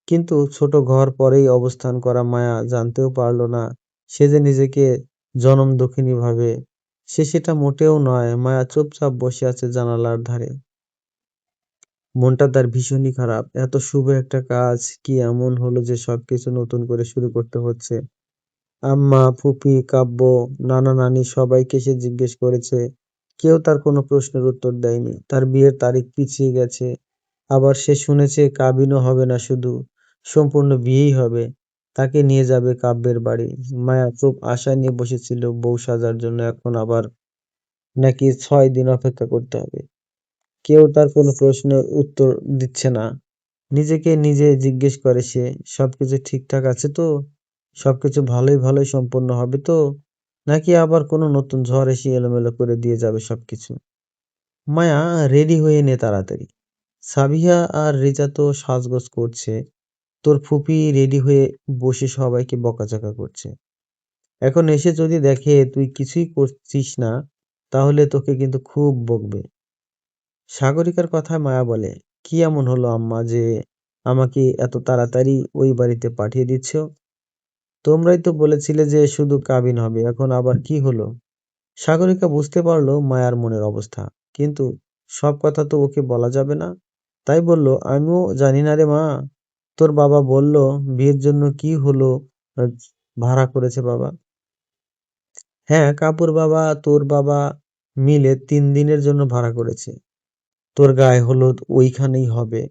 কিন্তু ছোট ঘর পরেই অবস্থান করা মায়া জানতেও পারল না সে যে নিজেকে জনম দুঃখিনী ভাবে। সে সেটা মোটেও নয়। মায়া চুপচাপ বসে আছে জানালার ধারে। মনটা তার ভীষণই খারাপ। এত শুভ একটা কাজ কি এমন হলো যে সবকিছু নতুন করে শুরু করতে হচ্ছে। আম্মা, ফুপি, কাব্য, নানা নানি সবাইকে সে জিজ্ঞেস করেছে। কেউ তার কোনো প্রশ্নের উত্তর দেয়নি। তার বিয়ের তারিখ পিছিয়ে গেছে। আবার সে শুনেছে কাবিনও হবে না শুধু, সম্পূর্ণ বিয়েই হবে। তাকে নিয়ে যাবে কাব্যের বাড়ি। মায়া খুব আশা নিয়ে বসেছিল বউ সাজার জন্য, এখন আবার নাকি 6 দিন অপেক্ষা করতে হবে। কেউ তার কোনো প্রশ্নের উত্তর দিচ্ছে না। নিজেকে নিজে জিজ্ঞেস করে সে, সবকিছু ঠিকঠাক আছে তো? সবকিছু ভালোই ভালোই সম্পন্ন হবে তো? নাকি আবার কোনো নতুন ঝড় এসে এলোমেলো করে দিয়ে যাবে সবকিছু? মায়া, রেডি হয়ে নে তাড়াতাড়ি। সাবিহা আর রিজা তো সাজগোজ করছে। তোর ফুপি রেডি হয়ে বসে সবাইকে বকাঝকা করছে। এখন এসে যদি দেখে তুই কিছুই করছিস না, তাহলে তোকে কিন্তু খুব বকবে। সাগরিকার কথায় মায়া বলে, কি এমন হলো আম্মা যে আমাকে এত তাড়াতাড়ি ওই বাড়িতে পাঠিয়ে দিচ্ছ? তোমরাই তো বলেছিলে যে শুধু কাবিন হবে, এখন আবার কি হলো? সাগরিকা বুঝতে পারলো মায়ার মনের অবস্থা, কিন্তু সব কথা তো ওকে বলা যাবে না। তাই বলল, আমিও জানি না রে মা। তোর বাবা বলল বিয়ের জন্য কি হলো আহ, ভাড়া করেছে বাবা। হ্যাঁ, কাপুর বাবা তোর বাবা মিলে 3 দিনের জন্য ভাড়া করেছে। তোর গায়ে হলুদ ওইখানেই হবে।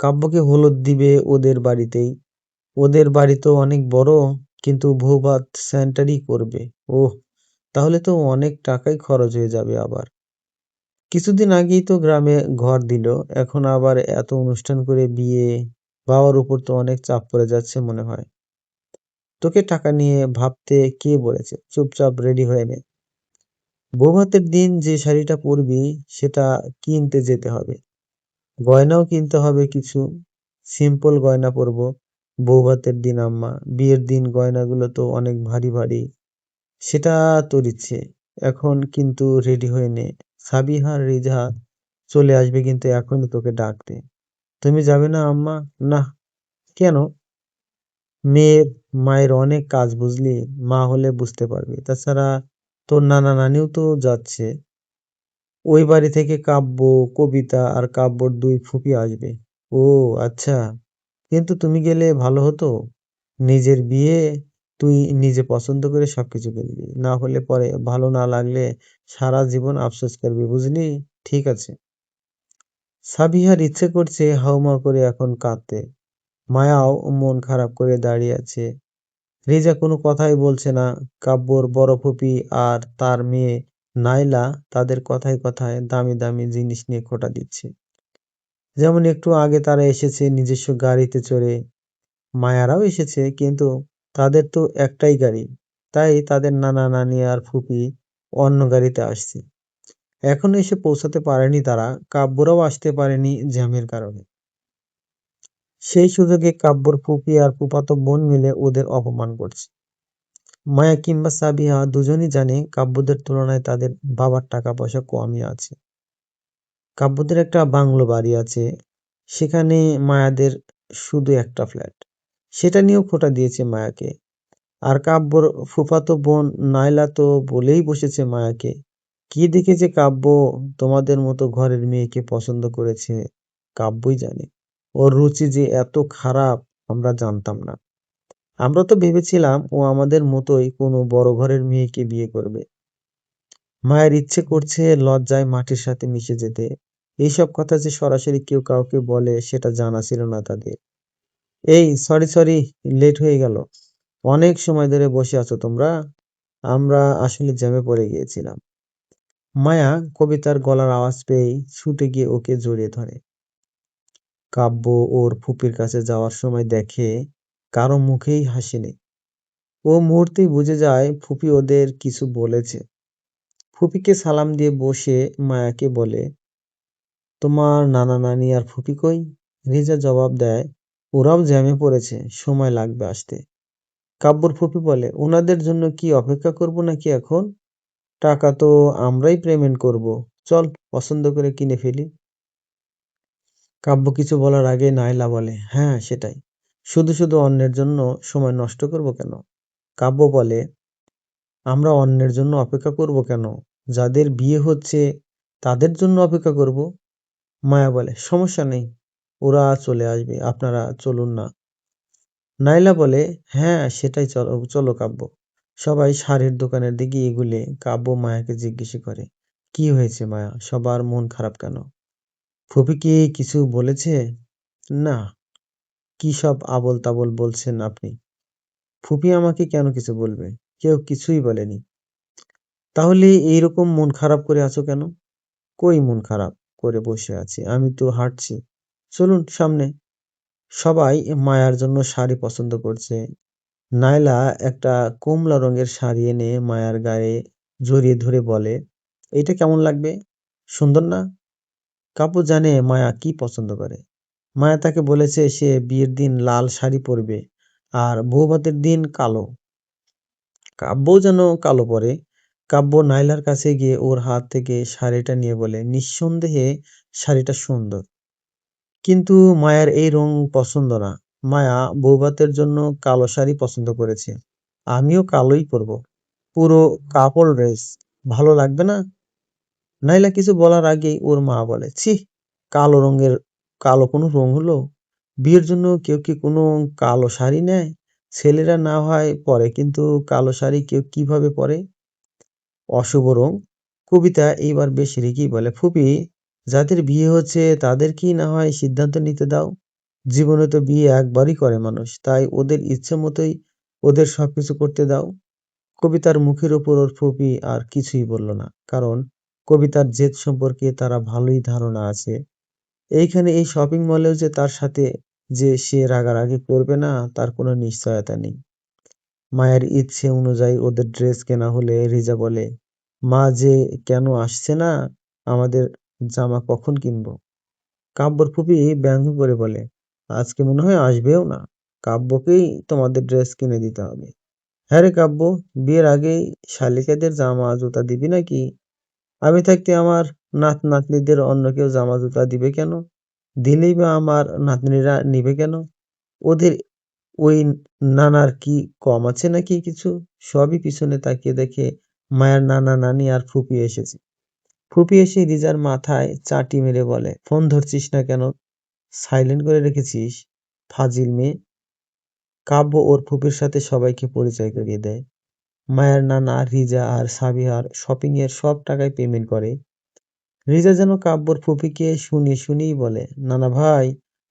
কাব্যকে হলুদ দিবে ওদের বাড়িতেই। ওদের বাড়ি তো অনেক বড়, কিন্তু বৌভাত সেন্টারই করবে। ওহ, তাহলে তো অনেক টাকাই খরচ হয়ে যাবে আবার। কিছুদিন আগেই তো গ্রামে ঘর দিল, এখন আবার এত অনুষ্ঠান করে বিয়ে। বাবার উপর তো অনেক চাপ পড়ে যাচ্ছে মনে হয়। তোকে টাকা নিয়ে ভাবতে কে বলেছে? চুপচাপ রেডি হয়ে নে। বৌভাতের দিন যে শাড়িটা পরবি সেটা কিনতে যেতে হবে। গয়নাও কিনতে হবে কিছু। সিম্পল গয়না পরবো বৌভাতের দিন আম্মা। বিয়ের দিন গয়নাগুলো তো অনেক ভারী ভারী। সেটা তোর ইচ্ছে। এখন কিন্তু রেডি হয়ে নে। সাবিহা আর রিজা চলে আসবে কিন্তু এখনই তোকে ডাকতে। তুমি যাবে না আম্মা? না। কেন? মেয়ের মায়ের অনেক কাজ বুঝলি। মা হলে বুঝতে পারবি। তাছাড়া তোর নানা নানিও তো যাচ্ছে। ওই বাড়ি থেকে কাব্য, কবিতা আর কাব্যর 2 ফুপি আসবে। ও আচ্ছা। কিন্তু তুমি গেলে ভালো হতো। নিজের বিয়ে, তুই নিজে পছন্দ করে সবকিছু করবি। না হলে পরে ভালো না লাগলে সারা জীবন আফসোস করবি বুঝলি? ঠিক আছে। সাবিহার ইচ্ছে করছে হাউমাউ করে এখন কাঁদতে। মায়াও মন খারাপ করে দাঁড়িয়ে আছে। রিজা কোনো কথাই বলছে না। কাব্যর বড় ফুপি আর তার মেয়ে নাইলা তাদের কথায় কথায় দামি দামি জিনিস নিয়ে খোঁটা দিচ্ছে। যেমন একটু আগে তারা এসেছে নিজস্ব গাড়িতে চড়ে। মায়ারাও এসেছে, কিন্তু তাদের তো একটাই গাড়ি। তাই তাদের নানা নানি আর ফুপি অন্য গাড়িতে আসছে। এখনো এসে পৌঁছাতে পারেনি তারা। কাব্যরাও আসতে পারেনি জ্যামের কারণে। সেই সুযোগে কাব্যর ফুপি আর ফুফাতো বোন মিলে ওদের অপমান করছে। মায়া কিংবা সাবিহা দুজনই জানে কাব্যদের তুলনায় তাদের বাবার টাকা পয়সা কমই আছে। কাব্যদের একটা বাংলো বাড়ি আছে, সেখানে মায়াদের শুধু একটা ফ্ল্যাট। সেটা নিয়েও খোঁটা দিয়েছে মায়াকে। আর কাব্যর ফুফাতো বোন নাইলা তো বলেই বসেছে মায়াকে, কি দেখেছে কাব্য তোমাদের মতো ঘরের মেয়েকে পছন্দ করেছে কাব্যই জানে। ওর রুচি যে এত খারাপ আমরা জানতাম না। আমরা তো ভেবেছিলাম ও আমাদের মতোই কোনো বড় ঘরের মেয়েকে বিয়ে করবে। মায়ের ইচ্ছে করছে লজ্জায় মাটির সাথে মিশে যেতে। এইসব কথা যে সরাসরি কেউ কাউকে বলে সেটা জানা ছিল না তাদের। এই সরি সরি, লেট হয়ে গেল। অনেক সময় ধরে বসে আছো তোমরা? আমরা আসলে জ্যামে পড়ে গিয়েছিলাম। মায়া কবিতার গলার আওয়াজ পেয়েই ছুটে গিয়ে ওকে জড়িয়ে ধরে। কাব্য ওর ফুপির কাছে যাওয়ার সময় দেখে কারো মুখেই হাসি নেই। ও মুহূর্তেই বুঝে যায় ফুপি ওদের কিছু বলেছে। ফুপিকে সালাম দিয়ে বসে মায়াকে বলে, তোমার নানা নানি আর ফুপি কই? রিজা জবাব দেয়, ওরাও জ্যামে পড়েছে, সময় লাগবে আসতে। কাব্যর ফুপি বলে, ওনাদের জন্য কি অপেক্ষা করব নাকি এখন? টাকা তো আমরাই পেমেন্ট করব। চল, পছন্দ করে কিনে ফেলি। কাব্য কিছু বলার আগে নাইলা বলে, হ্যাঁ সেটাই। শুধু শুধু অন্যের জন্য সময় নষ্ট করব কেন? কাব্য বলে, আমরা অন্যের জন্য অপেক্ষা করব কেন? যাদের বিয়ে হচ্ছে তাদের জন্য অপেক্ষা করব। মায়া বলে, সমস্যা নেই, ওরা চলে আসবে, আপনারা চলুন না। নাইলা বলে, হ্যাঁ সেটাই, চলো চলো কাব্য। সবাই শাড়ির দোকানের দিকে এগুলে কাব্য মায়াকে জিজ্ঞেস করে, কি হয়েছে মায়া, সবার মন খারাপ কেন? ফুপি কি কিছু বলেছে? না। কি সব আবোল তাবোল বলছেন আপনি? ফুপি আমাকে কেন কিছু বলবে? কেউ কিছুই বলেনি। তাহলে এইরকম মন খারাপ করে আছো কেন? কই মন খারাপ করে বসে আছি, আমি তো হাঁটছি। চলুন সামনে। সবাই মায়ার জন্য শাড়ি পছন্দ করছে। নায়লা একটা কমলা রঙের শাড়ি এনে মায়ার গায়ে জড়িয়ে ধরে বলে, এইটা কেমন লাগবে? সুন্দর না? কাপু জানে মায়া কি পছন্দ করে। মায়া তাকে বলেছে সে বিয়ের দিন লাল শাড়ি পরবে আর বৌভাতের দিন কালো। কাব্যও যেন কালো পরে। কাব্য নাইলার কাছে গিয়ে ওর হাত থেকে শাড়িটা নিয়ে বলে, নিঃসন্দেহে শাড়িটা সুন্দর, কিন্তু মায়ার এই রং পছন্দ না। মায়া বৌভাতের জন্য কালো শাড়ি পছন্দ করেছে। আমিও কালোই পরবো। পুরো কাপড় ড্রেস ভালো লাগবে না? নাইলা কিছু বলার আগেই ওর মা বলে, ছি, কালো রঙের, কালো কোনো রং হলো? বিয়ের জন্য কেউ কি কোনো কালো শাড়ি নেয়? ছেলেরা না হয় পরে, কিন্তু কালো শাড়ি কেউ কিভাবে পরে? অশুভ রং। কবিতা এইবার বেশ রেগেই বলে, ফুপি, যাদের বিয়ে হচ্ছে তাদেরকেই না হয় সিদ্ধান্ত নিতে দাও। জীবনে তো বিয়ে একবারই করে মানুষ, তাই ওদের ইচ্ছে মতোই ওদের সবকিছু করতে দাও। কবিতার মুখের উপর ওর ফুপি আর কিছুই বলল না, কারণ কবিতার জেদ সম্পর্কে তারা ভালোই ধারণা আছে। এইখানে এই শপিং মলেও যে তার সাথে যে সে রাগারাগি করবে না তার কোনো নিশ্চয়তা নেই। মায়ের ইচ্ছে অনুযায়ী ওদের ড্রেস কেনা হলে রিজা বলে, মা যে কেন আসছে না, আমাদের জামা কখন কিনবো? কাব্যর ফুপি ব্যঙ্গ করে বলে, আজকে মনে হয় আসবেও না, কাব্যকেই তোমাদের ড্রেস কিনে দিতে হবে। হ্যাঁ রে কাব্য, বিয়ের আগেই শালিকাদের জামা জুতা দিবি নাকি? আমি থাকতে আমার নাত নাতনিদের অন্য কেউ জামা জুতা দিবে কেন? দিলেই বা আমার নাতনিরা নিবে কেন? ওদের ওই নানার কি কম আছে নাকি কিছু? সবই পিছনে তাকিয়ে দেখে মায়ের নানা নানি আর ফুপি এসেছে। ফুপি এসে রিজার মাথায় চাটি মেরে বলে, ফোন ধরছিস না কেন, সাইলেন্ট করে রেখেছিস, ফাজিল মেয়ে। কাব্য ওর ফুপির সাথে সবাইকে পরিচয় করিয়ে দেয়। মায়ের নানা রিজা আর সাবিহার শপিং এর সব টাকায় পেমেন্ট করে। রিজা যেন কাব্যর ফুপিকে শুনিয়ে শুনিয়েই বলে, নানা ভাই,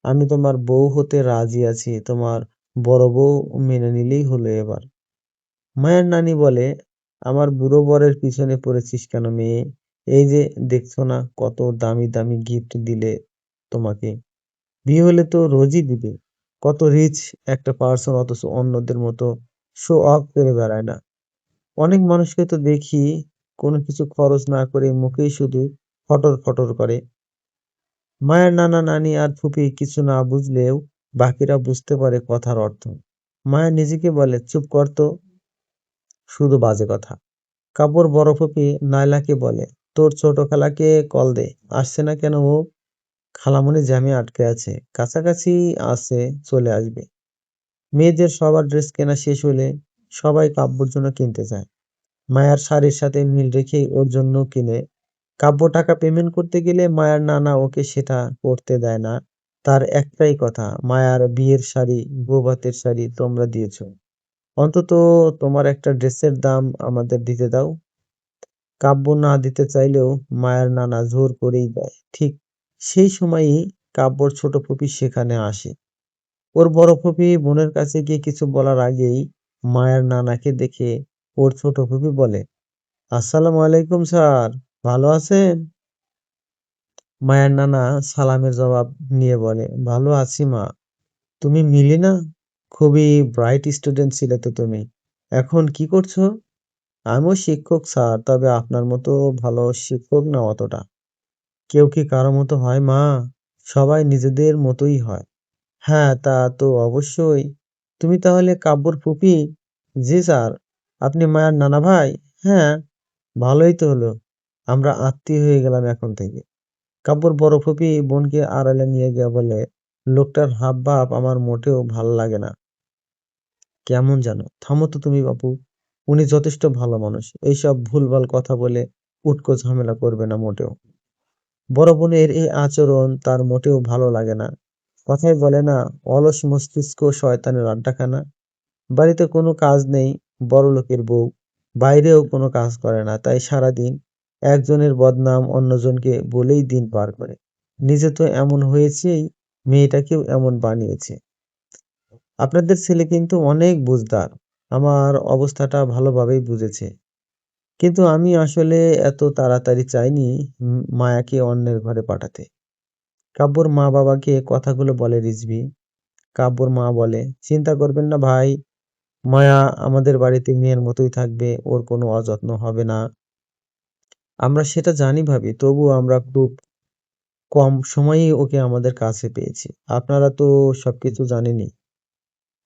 আমি তোমার বউ হতে রাজি আছি, তোমার বড় বউ মেনে নিলেই হলো এবার। মায়ের নানি বলে, আমার বুড়ো বরের পিছনে পড়েছিস কেন মেয়ে? এই যে দেখছো না কত দামি দামি গিফট দিলে তোমাকে, বিয়ে হলে তো রোজই দিবে। কত রিচ একটা পার্সন, অথচ অন্যদের মতো শো অফ করে বেড়ায় না। অনেক মানুষকে তো দেখি কোনো কিছু খরচ না করে মুখেই শুধু ফটর ফটর করে। মায়ের নানা নানি আর ফুপি কিছু না বুঝলেও বাকিরা বুঝতে পারে কথার অর্থ। মায়া নিজেকে বলে, চুপ কর তো, শুধু বাজে কথা। কাব্যর বড় ফুপি নায়লাকে বলে, তোর ছোট খালাকে কল দে, আসছে না কেন ও? খালামণি জ্যামে আটকে আছে, কাছাকাছি আছে, চলে আসবে। মেয়েদের সবার ড্রেস কেনা শেষ হলে সবাই কাব্যর জন্য কিনতে যায়। মায়ার শাড়ির সাথে মিল রেখেই ওর জন্য কিনে। কাব্য টাকা পেমেন্ট করতে গেলে মায়ার নানা ওকে সেটা করতে দেয় না। তার একটাই কথা, মায়ার বিয়ের শাড়ি, বৌভাতের শাড়ি তোমরা দিয়েছো, অন্তত তোমার একটা ড্রেসের দাম আমাদের দিতে দাও। কাব্য না দিতে চাইলেও মায়ার নানা জোর করেই দেয়। ঠিক সেই সময়ই কাব্যর ছোট ফুপি সেখানে আসে। ওর বড় ফুপি বোনের কাছে গিয়ে কিছু বলার আগেই মায়ার নানাকে দেখে ওর ছোট ফুপি বলে, আসসালামু আলাইকুম স্যার, ভালো আছেন? মায়ের নানা সালামের জবাব নিয়ে বলে, ভালো আছি মা। তুমি মিলি না? খুবই ব্রাইট স্টুডেন্ট ছিলে তো তুমি, এখন কি করছো? আমিও শিক্ষক স্যার, তবে আপনার মতো ভালো শিক্ষক না অতটা। কেউ কি কারো মতো হয় মা? সবাই নিজেদের মতোই হয়। হ্যাঁ তা তো অবশ্যই। তুমি তাহলে কাব্যর ফুপি? জি স্যার। আপনি মায়ের নানা ভাই? হ্যাঁ। ভালোই তো হলো, আমরা আত্মীয় হয়ে গেলাম এখন থেকে। কাব্যর বড় ফুপি বোনকে আড়ালে নিয়ে গিয়ে বলে, লোকটার হাবভাব আমার মোটেও ভালো লাগে না। কেমন যেন। থামো তো তুমি বাপু। উনি যথেষ্ট ভালো মানুষ। এইসব ভুলভাল কথা বলে উটকো ঝামেলা করবে না মোটেও। বড় বোনের এই আচরণ তার মোটেও ভালো লাগে না। কথায় বলে না, অলস মস্তিষ্ক শয়তানের আড্ডাখানা। বাড়িতে কোনো কাজ নেই, বড়লোকের বউ বাইরেও কোনো কাজ করে না, তাই সারাদিন একজনের বদনাম অন্যজনকে বলেই দিন পার করে। নিজে তো এমন হয়েছেই, মেয়েটাকেও এমন বানিয়েছে। আপনাদের ছেলে কিন্তু অনেক বুঝদার, আমার অবস্থাটা ভালোভাবেই বুঝেছে। কিন্তু আমি আসলে এত তাড়াতাড়ি চাইনি মায়াকে অন্যের ঘরে পাঠাতে। কাব্যর মা বাবাকে কথাগুলো বলে রিজভী। কাব্যর মা বলে, চিন্তা করবেন না ভাই, মায়া আমাদের বাড়িতে মেয়ের মতোই থাকবে, ওর কোনো অযত্ন হবে না। আমরা সেটা জানি ভাবি, তবুও আমরা খুব কম সময়েই ওকে আমাদের কাছে পেয়েছি। আপনারা তো সবকিছু জানেনই।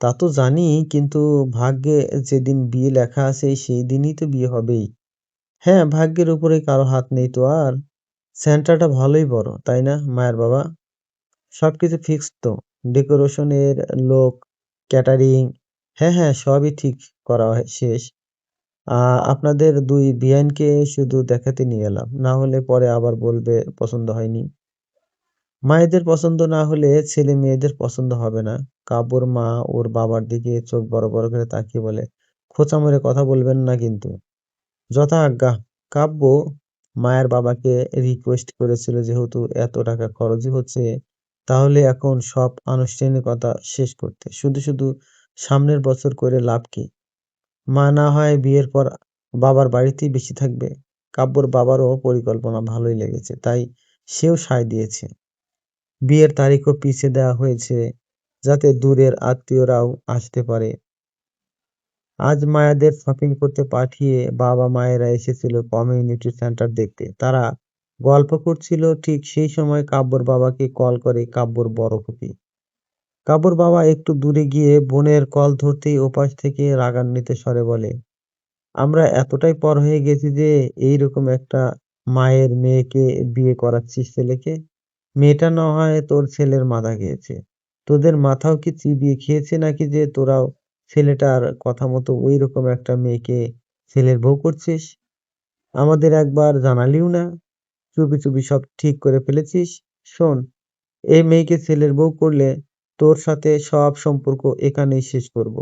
তা তো জানি, কিন্তু ভাগ্যে যেদিন বিয়ে লেখা আছে সেই দিনই তো বিয়ে হবেই। হ্যাঁ, ভাগ্যের উপরে কারো হাত নেই তো আর। সেন্টারটা ভালোই বড়, তাই না মায়ের বাবা? সবকিছু ফিক্সড তো? ডেকোরেশনের লোক, ক্যাটারিং? হ্যাঁ হ্যাঁ, সবই ঠিক করা শেষ। আপনাদের দুই বিয়ানকে শুধু দেখাতে নিয়ে এলাম, না হলে পরে আবার বলবে পছন্দ হয়নি। মায়েদের পছন্দ না হলে ছেলে মেয়েদের পছন্দ হবে না। কাব্যর মা ওর বাবার দিকে চোখ বড় বড় করে তাকিয়ে বলে, খোঁচা মেরে কথা বলবেন না কিন্তু। যথা আজ্ঞা। কাব্য মায়ের বাবাকে রিকোয়েস্ট করেছিল, যেহেতু এত টাকা খরচই হচ্ছে, তাহলে এখন সব আনুষ্ঠানিকতা শেষ করতে। শুধু শুধু সামনের বছর করে লাভ কি? মা না হয় বিয়ের পর বাবার বাড়িতেই বেশি থাকবে। কাব্যর বাবারও পরিকল্পনা ভালোই লেগেছে, তাই সেও সায় দিয়েছে। বিয়ের তারিখও পিছিয়ে দেওয়া হয়েছে, যাতে দূরের আত্মীয়রাও আসতে পারে। আজ মায়াদের শপিং করতে পাঠিয়ে বাবা মায়েরা এসেছিল কমিউনিটি সেন্টার দেখতে। তারা গল্প করছিল, ঠিক সেই সময় কাব্যর বাবাকে কল করে কাব্যর বড় ফুপি। কাব্যর বাবা একটু দূরে গিয়ে বোনের কল ধরতেই ওপাশ থেকে রাগান্বিত স্বরে বলে, আমরা এতটাই পর হয়ে গেছি যে এইরকম একটা মায়ের মেয়েকে বিয়ে করাচ্ছিস ছেলেকে? মেয়েটা না হয় তোর ছেলের মাথা খেয়েছে। তোদের মাথাও কি চিবিয়ে খেয়েছে নাকি যে তোরাও ছেলেটার কথা মতো ওইরকম একটা মেয়েকে ছেলের বউ করছিস? আমাদের একবার জানালিও না? চুপি চুপি সব ঠিক করে ফেলেছিস? শোন, এই মেয়েকে ছেলের বউ করলে তোর সাথে সব সম্পর্ক এখানেই শেষ করব।